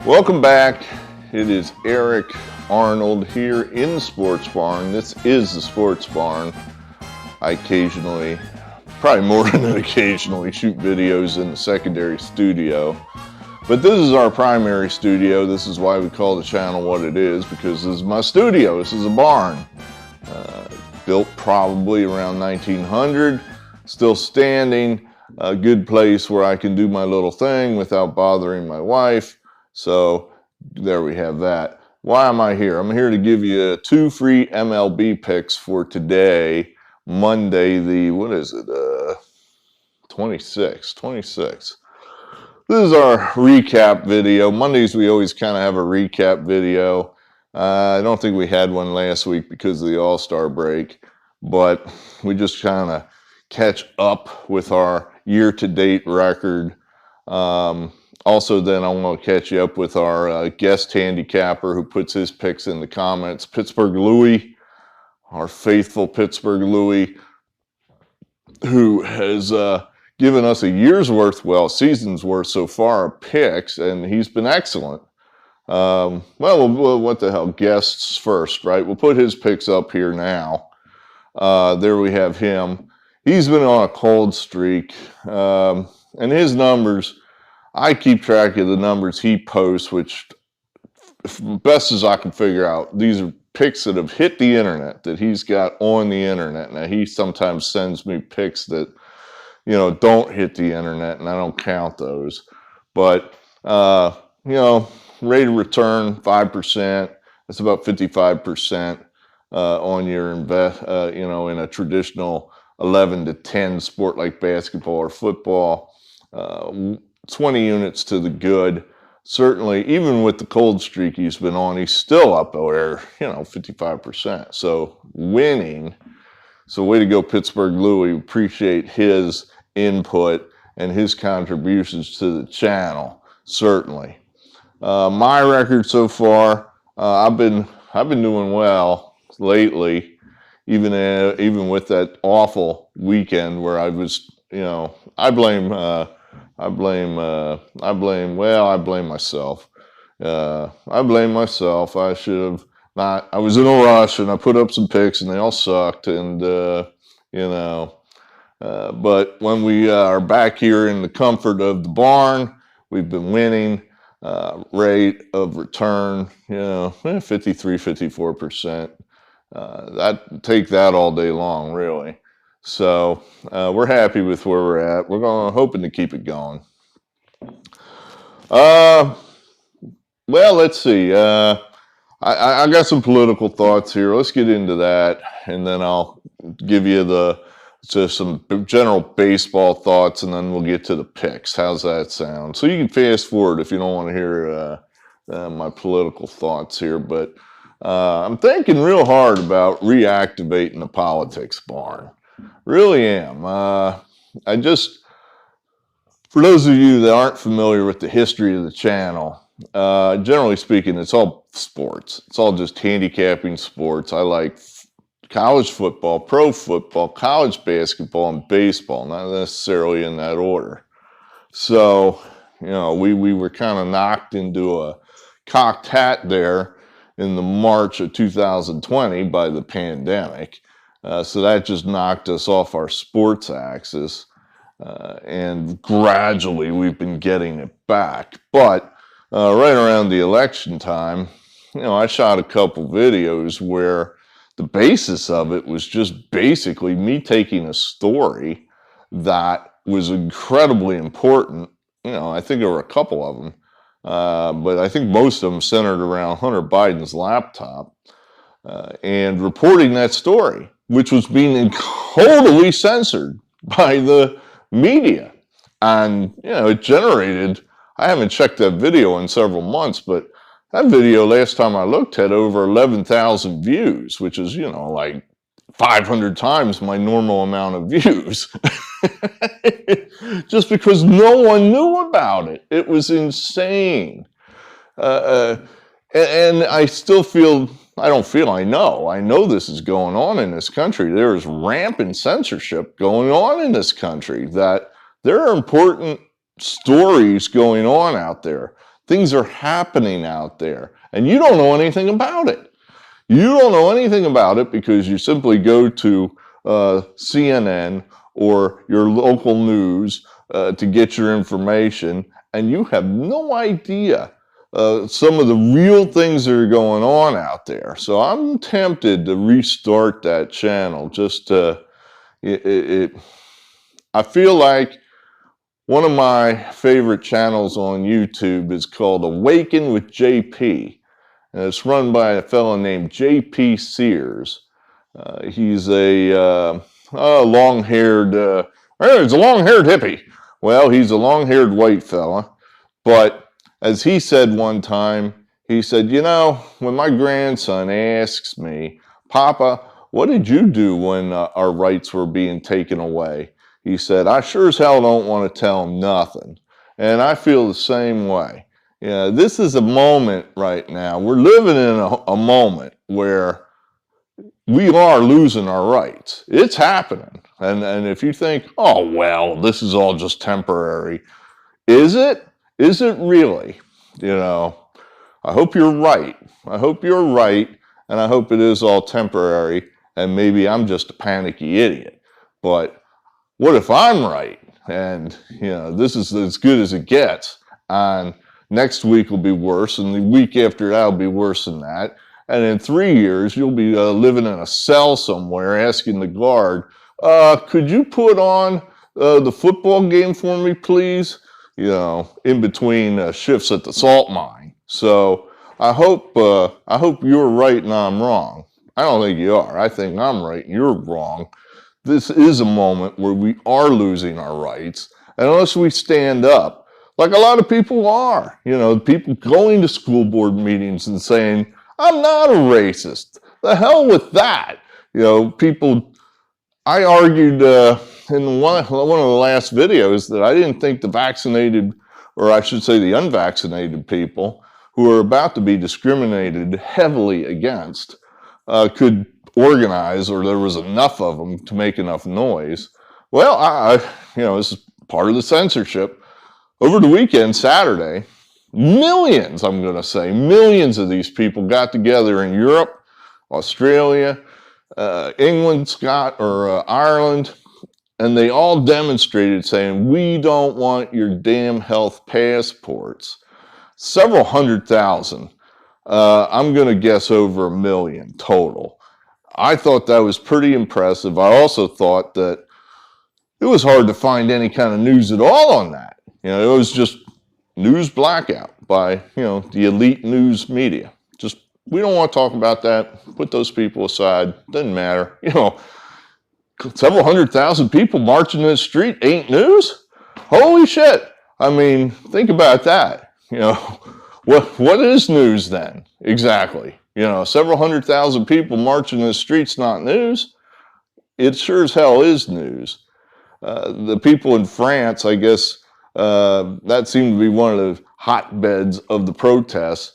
Welcome back. It is Eric Arnold here in the Sports Barn. This is the Sports Barn. I occasionally, probably more than occasionally, shoot videos in the secondary studio. But this is our primary studio. This is why we call the channel what it is, because this is my studio. This is a barn. Built probably around 1900. Still standing. A good place where I can do my little thing without bothering my wife. So there we have that. Why am I here? I'm here to give you 2 free MLB picks for today, Monday, the, 26th. This is our recap video. Mondays we always kind of have a recap video. I don't think we had one last week because of the All-Star break, but we just kind of catch up with our year-to-date record. Also, then I want to catch you up with our guest handicapper who puts his picks in the comments, Pittsburgh Louie, our faithful Pittsburgh Louie, who has given us a year's worth, well, season's worth so far of picks, and he's been excellent. Well, what the hell, guests first, right? We'll put his picks up here now. There we have him. He's been on a cold streak, and his numbers, I keep track of the numbers he posts, which, best as I can figure out, these are picks that have hit the internet, that he's got on the internet. Now, he sometimes sends me picks that, you know, don't hit the internet, and I don't count those. But, you know, rate of return, 5%. That's about 55% on your invest, you know, in a traditional 11 to 10 sport like basketball or football. 20 units to the good. Certainly, even with the cold streak he's been on, he's still up there, you know, 55%. So winning. So way to go, Pittsburgh Louie. Appreciate his input and his contributions to the channel, certainly. My record so far, I've been doing well lately, even with that awful weekend where I was, you know, I blame myself. I blame myself. I should have not. I was in a rush and I put up some picks and they all sucked. And you know, but when we are back here in the comfort of the barn, we've been winning. Rate of return, you know, 53, 54%. Take that all day long, really. So we're happy with where we're at. We're hoping to keep it going. Well, let's see. I got some political thoughts here. Let's get into that, and then I'll give you some general baseball thoughts, and then we'll get to the picks. How's that sound? So you can fast forward if you don't want to hear my political thoughts here, but I'm thinking real hard about reactivating the politics barn. Really am. For those of you that aren't familiar with the history of the channel, generally speaking, it's all sports. It's all just handicapping sports. I like college football, pro football, college basketball, and baseball, not necessarily in that order. So, you know, we were kind of knocked into a cocked hat there in the March of 2020 by the pandemic. So that just knocked us off our sports axis. And gradually we've been getting it back. But right around the election time, you know, I shot a couple videos where the basis of it was just basically me taking a story that was incredibly important. You know, I think there were a couple of them, but I think most of them centered around Hunter Biden's laptop and reporting that story, which was being totally censored by the media. And, you know, it generated, I haven't checked that video in several months, but that video last time I looked had over 11,000 views, which is, you know, like 500 times my normal amount of views. Just because no one knew about it. It was insane. And I still feel, I know this is going on in this country. There is rampant censorship going on in this country, that there are important stories going on out there Things are happening out there, and you don't know anything about it. You don't know anything about it because you simply go to CNN or your local news to get your information, and you have no idea some of the real things that are going on out there. So I'm tempted to restart that channel. Just I feel like one of my favorite channels on YouTube is called Awaken with JP, and it's run by a fellow named JP Sears. He's a long-haired, he's a long-haired hippie. Well, he's a long-haired white fella, but as he said one time, he said, you know, when my grandson asks me, Papa, what did you do when our rights were being taken away? He said, I sure as hell don't want to tell him nothing. And I feel the same way. Yeah, this is a moment right now. We're living in a moment where we are losing our rights. It's happening. And if you think, oh, well, this is all just temporary, is it? Is it really? You know, I hope you're right. I hope you're right. And I hope it is all temporary. And maybe I'm just a panicky idiot. But what if I'm right? And, you know, this is as good as it gets. And next week will be worse. And the week after that will be worse than that. And in 3 years, you'll be living in a cell somewhere asking the guard, could you put on the football game for me, please? You know, in between shifts at the salt mine. So I hope you're right and I'm wrong. I don't think you are. I think I'm right and you're wrong. This is a moment where we are losing our rights. And unless we stand up, like a lot of people are, you know, people going to school board meetings and saying, I'm not a racist. The hell with that. You know, people, I argued in one of the last videos that I didn't think the vaccinated, or I should say the unvaccinated people who are about to be discriminated heavily against could organize, or there was enough of them to make enough noise. Well, you know, this is part of the censorship. Over the weekend, Saturday, millions, I'm going to say, millions of these people got together in Europe, Australia, England, Ireland, and they all demonstrated saying, we don't want your damn health passports. Several 100,000. I'm going to guess over 1 million total. I thought that was pretty impressive. I also thought that it was hard to find any kind of news at all on that. You know, it was just news blackout by, you know, the elite news media. Just, we don't want to talk about that. Put those people aside. Doesn't matter. You know, several 100,000 people marching in the street ain't news? Holy shit. I mean, think about that. You know, what is news then? Exactly. You know, several 100,000 people marching in the streets not news? It sure as hell is news. The people in France, I guess, that seemed to be one of the hotbeds of the protests.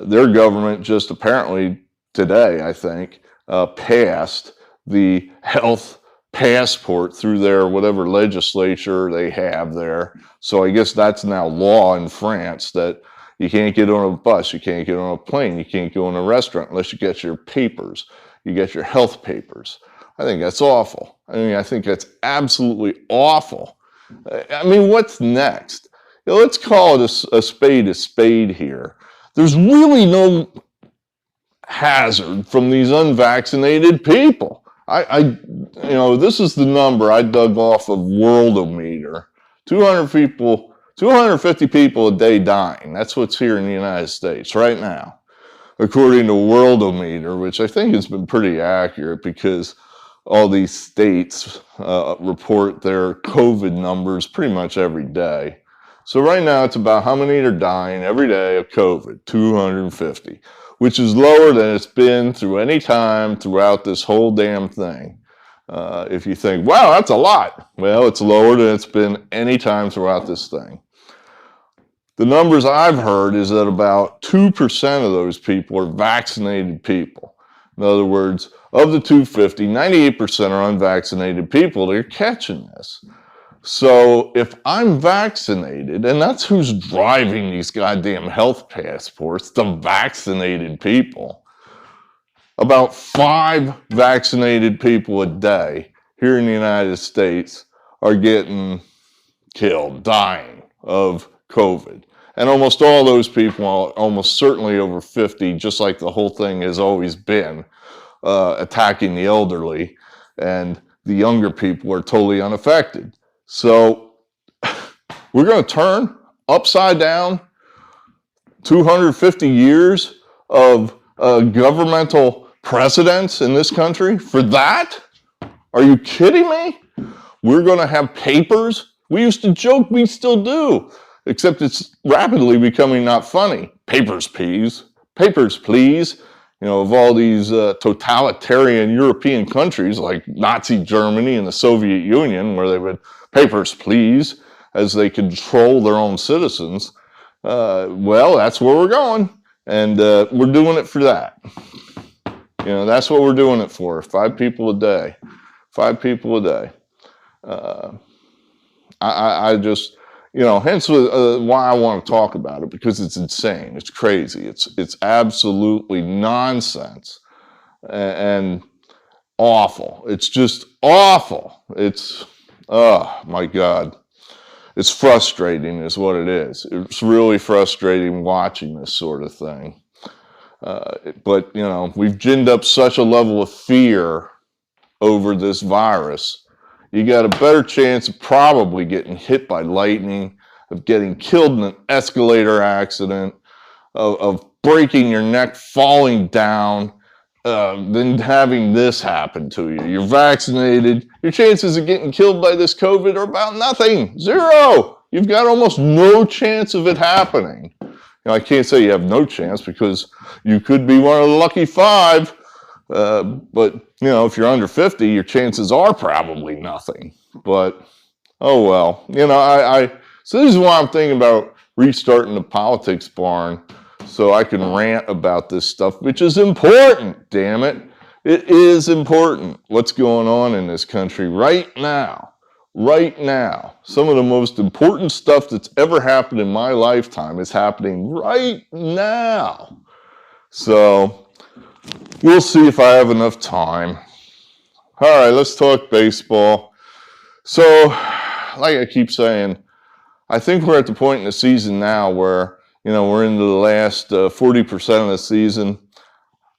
Their government just apparently today, I think, passed the health passport through their whatever legislature they have there. So I guess that's now law in France that you can't get on a bus, you can't get on a plane, you can't go in a restaurant unless you get your papers, you get your health papers. I think that's awful. I mean, I think that's absolutely awful. I mean, what's next? You know, let's call it a spade here. There's really no hazard from these unvaccinated people. You know, this is the number I dug off of Worldometer. 250 people a day dying. That's what's here in the United States right now, according to Worldometer, which I think has been pretty accurate because all these states report their COVID numbers pretty much every day. So right now it's about how many are dying every day of COVID, 250, which is lower than it's been through any time throughout this whole damn thing. If you think, wow, that's a lot. Well, it's lower than it's been any time throughout this thing. The numbers I've heard is that about 2% of those people are vaccinated people. In other words, of the 250, 98% are unvaccinated people that are catching this. So if I'm vaccinated, and that's who's driving these goddamn health passports, the vaccinated people, about 5 vaccinated people a day here in the United States are getting killed, dying of COVID. And almost all those people are almost certainly over 50, just like the whole thing has always been, attacking the elderly, and the younger people are totally unaffected. So we're going to turn upside down 250 years of governmental precedence in this country for that? Are you kidding me? We're going to have papers. We used to joke, we still do, except it's rapidly becoming not funny. Papers, please. Papers, please. You know, of all these totalitarian European countries like Nazi Germany and the Soviet Union, where they would papers, please, as they control their own citizens. Well, that's where we're going, and we're doing it for that. You know, that's what we're doing it for. 5 people a day. 5 people a day. I just, you know, hence why I want to talk about it, because it's insane. It's crazy. It's absolutely nonsense and awful. It's just awful. It's, oh my God. It's frustrating is what it is. It's really frustrating watching this sort of thing. But, you know, we've ginned up such a level of fear over this virus. You got a better chance of probably getting hit by lightning, of getting killed in an escalator accident, of breaking your neck, falling down, than having this happen to you. You're vaccinated. Your chances of getting killed by this COVID are about nothing. 0. You've got almost no chance of it happening. You know, I can't say you have no chance, because you could be one of the lucky 5. But, you know, if you're under 50, your chances are probably nothing. But, oh well. You know, so this is why I'm thinking about restarting the politics barn, so I can rant about this stuff, which is important, damn it. It is important what's going on in this country right now. Right now. Some of the most important stuff that's ever happened in my lifetime is happening right now. So we'll see if I have enough time. All right, let's talk baseball. So, like I keep saying, I think we're at the point in the season now where, you know, we're into the last 40% of the season.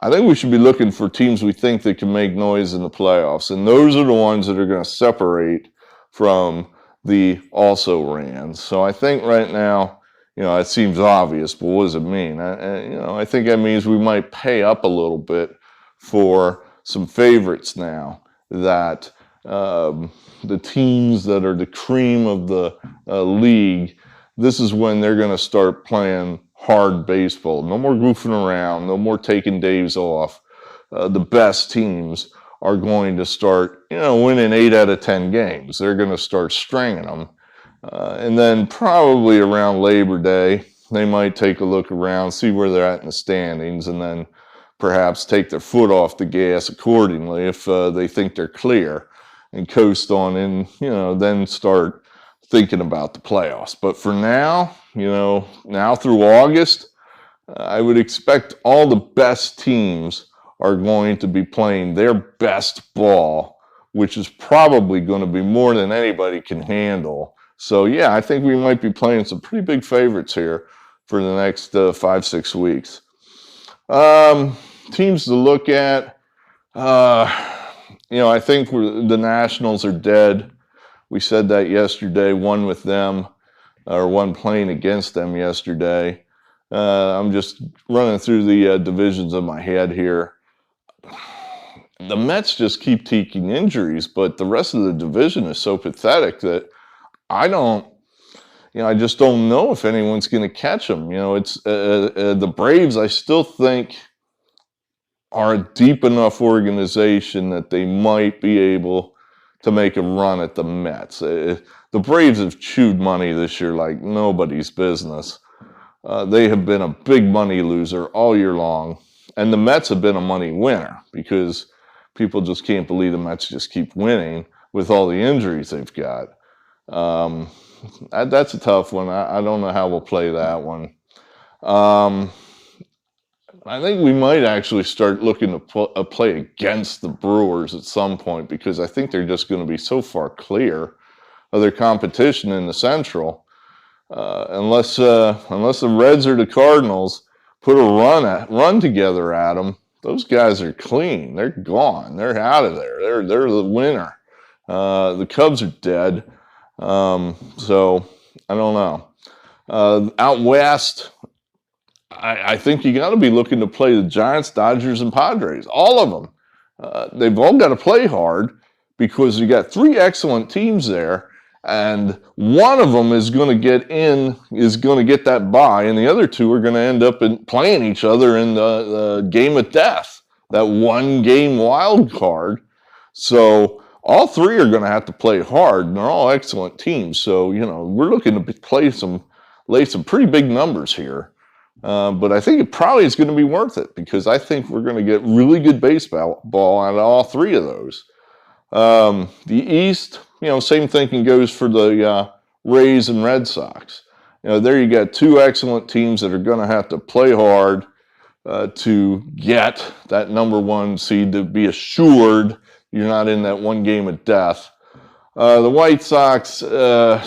I think we should be looking for teams we think that can make noise in the playoffs. And those are the ones that are going to separate from the also rans. So I think right now, you know, it seems obvious, but what does it mean? You know, I think that means we might pay up a little bit for some favorites now, that the teams that are the cream of the league, this is when they're going to start playing hard baseball. No more goofing around, no more taking days off. The best teams are going to start, you know, winning 8 out of 10 games. They're going to start stringing them. And then probably around Labor Day, they might take a look around, see where they're at in the standings, and then perhaps take their foot off the gas accordingly if they think they're clear, and coast on in, you know, then start thinking about the playoffs. But for now, you know, now through August, I would expect all the best teams are going to be playing their best ball, which is probably going to be more than anybody can handle. So yeah, I think we might be playing some pretty big favorites here for the next 5-6 weeks. Teams to look at, you know, I think the Nationals are dead. We said that yesterday, won with them, or won playing against them yesterday. I'm just running through the divisions in my head here. The Mets just keep taking injuries, but the rest of the division is so pathetic that I just don't know if anyone's going to catch them. You know, it's the Braves, I still think, are a deep enough organization that they might be able to make a run at the Mets. The Braves have chewed money this year like nobody's business. They have been a big money loser all year long. And the Mets have been a money winner, because people just can't believe the Mets just keep winning with all the injuries they've got. That's a tough one. I don't know how we'll play that one. I think we might actually start looking to play against the Brewers at some point, because I think they're just going to be so far clear of their competition in the Central. Unless the Reds or the Cardinals put a run together at them, those guys are clean. They're gone. They're out of there. They're the winner. The Cubs are dead. So I don't know. Out west, I think you got to be looking to play the Giants, Dodgers, and Padres. All of them. They've all got to play hard, because you got three excellent teams there, and one of them is going to get that bye, and the other two are going to end up playing each other in the game of death, that one game wild card. So all three are going to have to play hard, and they're all excellent teams. So, we're looking to lay some pretty big numbers here. But I think it probably is going to be worth it, because I think we're going to get really good baseball out of all three of those. The East, same thinking goes for the Rays and Red Sox. There you got two excellent teams that are going to have to play hard to get that number one seed, to be assured you're not in that one game of death. The White Sox,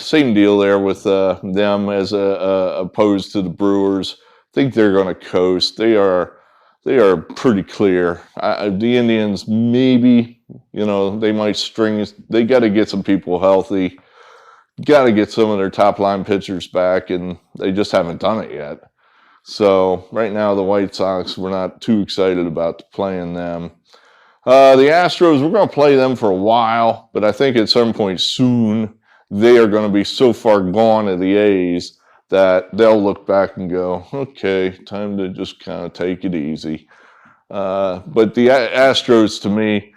same deal there with them as opposed to the Brewers. I think they're going to coast. They are pretty clear. The Indians, maybe, they might string. They got to get some people healthy. Got to get some of their top line pitchers back, and they just haven't done it yet. So right now, the White Sox, we're not too excited about playing them. The Astros, we're going to play them for a while, but I think at some point soon, they are going to be so far gone of the A's that they'll look back and go, okay, time to just kind of take it easy. But the Astros, to me,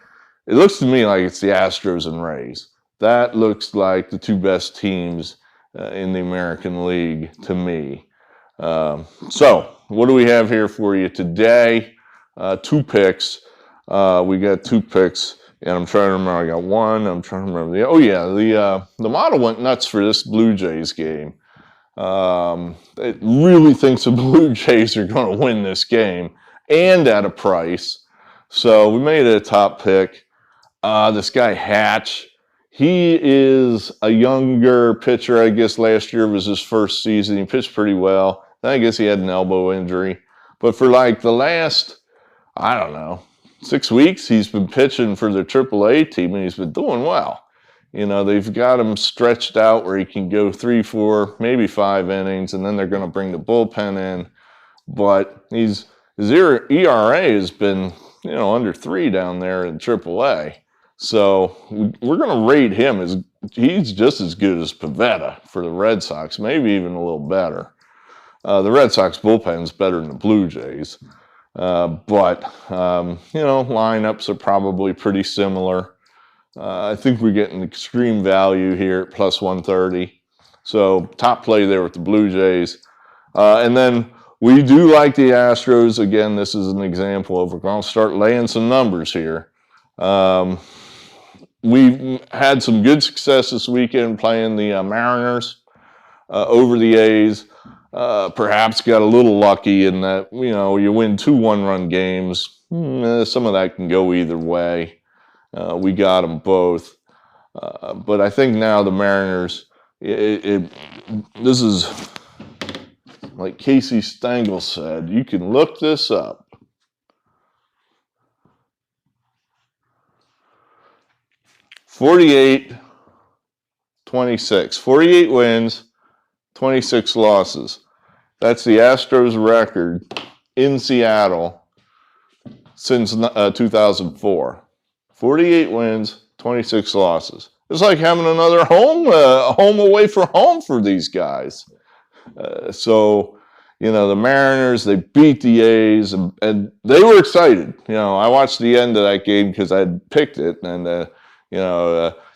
it looks to me like it's the Astros and Rays. That looks like the two best teams in the American League to me. So what do we have here for you today? Two picks. We got two picks, and I'm trying to remember. I got one. I'm trying to remember the model went nuts for this Blue Jays game. It really thinks the Blue Jays are going to win this game, and at a price. So we made it a top pick. This guy Hatch, he is a younger pitcher. I guess last year was his first season. He pitched pretty well. Then I guess he had an elbow injury. But for like the last, 6 weeks, he's been pitching for the AAA team, and he's been doing well. They've got him stretched out where he can go 3, 4, maybe 5 innings, and then they're going to bring the bullpen in. But his ERA has been, under 3 down there in AAA. So we're going to rate him as he's just as good as Pivetta for the Red Sox, maybe even a little better. The Red Sox bullpen's better than the Blue Jays. But lineups are probably pretty similar. I think we're getting extreme value here at plus 130. So top play there with the Blue Jays. And then we do like the Astros. Again, this is an example of we're going to start laying some numbers here. We've had some good success this weekend playing the Mariners over the A's. Perhaps got a little lucky in that, you win 2 one-run games. Some of that can go either way. We got them both. But I think now the Mariners, this is, like Casey Stengel said, you can look this up. (48-26). 48 wins, 26 losses. That's the Astros record in Seattle since 2004. 48 wins, 26 losses. It's like having another home away from home for these guys. So, the Mariners, they beat the A's, and they were excited. I watched the end of that game because I had picked it, and,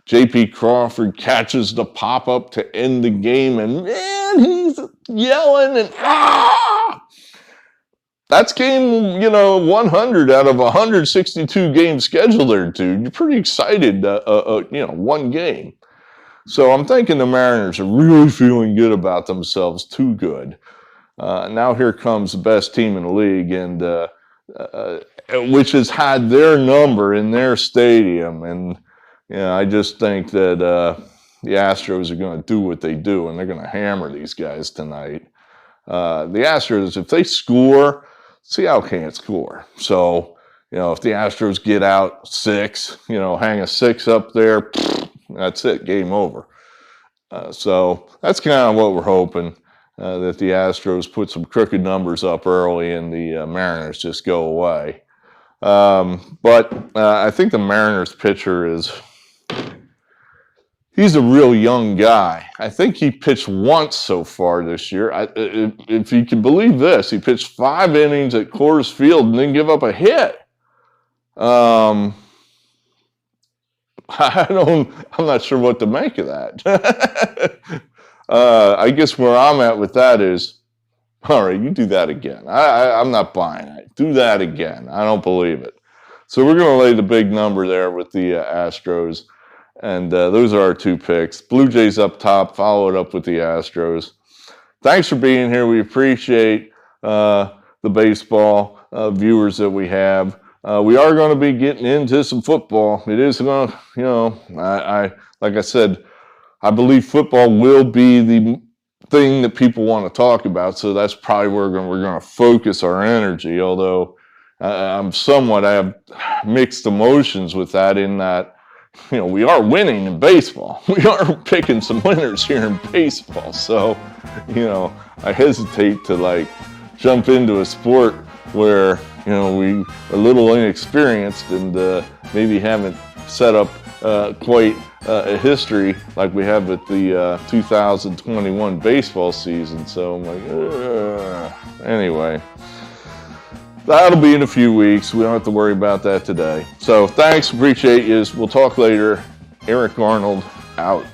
J.P. Crawford catches the pop-up to end the game, and man, he's yelling and That's game, 100 out of 162 games scheduled there, dude. You're pretty excited, one game. So I'm thinking the Mariners are really feeling good about themselves, too good. Now here comes the best team in the league, and which has had their number in their stadium. And I just think that the Astros are going to do what they do, and they're going to hammer these guys tonight. The Astros, if they score, Seattle can't score. So, if the Astros get out 6, hang a 6 up there, that's it, game over. So that's kind of what we're hoping, that the Astros put some crooked numbers up early and the Mariners just go away. But I think the Mariners pitcher he's a real young guy. I think he pitched once so far this year. If you can believe this, he pitched 5 innings at Coors Field and didn't give up a hit. I'm not sure what to make of that. I guess where I'm at with that is, all right, you do that again. I'm not buying it. Do that again. I don't believe it. So we're going to lay the big number there with the Astros. And those are our 2 picks. Blue Jays up top, follow it up with the Astros. Thanks for being here. We appreciate the baseball viewers that we have. We are going to be getting into some football. It is going to, like I said, I believe football will be the thing that people want to talk about. So that's probably where we're going to focus our energy. Although I have mixed emotions with that, in that, we are winning in baseball. We are picking some winners here in baseball. So, I hesitate to jump into a sport where, we are a little inexperienced and maybe haven't set up quite a history like we have with the 2021 baseball season. So I'm like, anyway. That'll be in a few weeks. We don't have to worry about that today. So thanks. Appreciate you. We'll talk later. Eric Arnold, out.